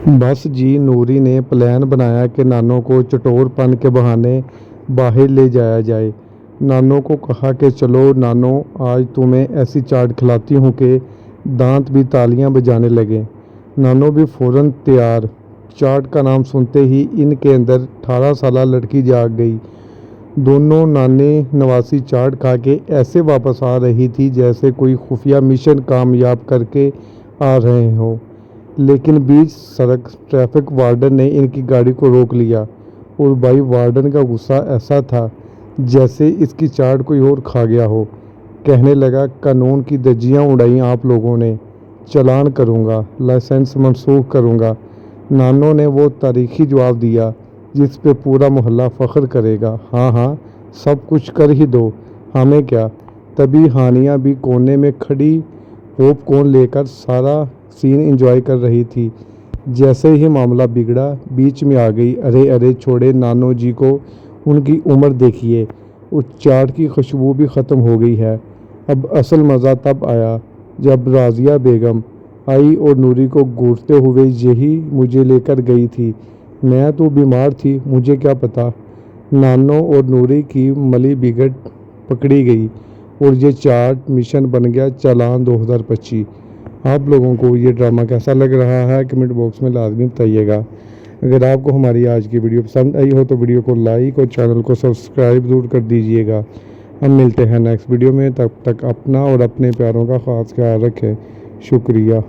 बस जी नूरी ने प्लान बनाया कि नानों को चटोरपन के बहाने बाहर ले जाया जाए। नानों को कहा कि चलो नानो, आज तुम्हें ऐसी चाट खिलाती हूँ कि दांत भी तालियां बजाने लगे। नानो भी फौरन तैयार। चाट का नाम सुनते ही इनके अंदर 18 साला लड़की जाग गई। दोनों नानी नवासी चाट खा के ऐसे वापस आ रही थी जैसे कोई खुफिया मिशन कामयाब करके आ रहे हों। लेकिन बीच सड़क ट्रैफिक वार्डन ने इनकी गाड़ी को रोक लिया। और भाई वार्डन का गुस्सा ऐसा था जैसे इसकी चाट कोई और खा गया हो। कहने लगा, कानून की धज्जियां उड़ाई आप लोगों ने, चालान करूंगा, लाइसेंस मनसूख करूंगा। नानों ने वो तारीखी जवाब दिया जिस पे पूरा मोहल्ला फख्र करेगा। हाँ हाँ, सब कुछ कर ही दो, हमें क्या। तभी हानिया भी कोने में खड़ी पॉपकॉर्न लेकर सारा सीन एंजॉय कर रही थी। जैसे ही मामला बिगड़ा बीच में आ गई। अरे अरे छोड़े नानो जी को, उनकी उम्र देखिए। उस चाट की खुशबू भी ख़त्म हो गई है। अब असल मज़ा तब आया जब राजिया बेगम आई और नूरी को घूरते हुए यही मुझे लेकर गई थी। मैं तो बीमार थी, मुझे क्या पता। नानो और नूरी की मली बिगड़ पकड़ी गई और ये चाट मिशन बन गया चालान 2025। आप लोगों को ये ड्रामा कैसा लग रहा है कमेंट बॉक्स में लाजमी बताइएगा। अगर आपको हमारी आज की वीडियो पसंद आई हो तो वीडियो को लाइक और चैनल को सब्सक्राइब ज़रूर कर दीजिएगा। हम मिलते हैं नेक्स्ट वीडियो में, तब तक अपना और अपने प्यारों का ख़ास ख्याल रखें। शुक्रिया।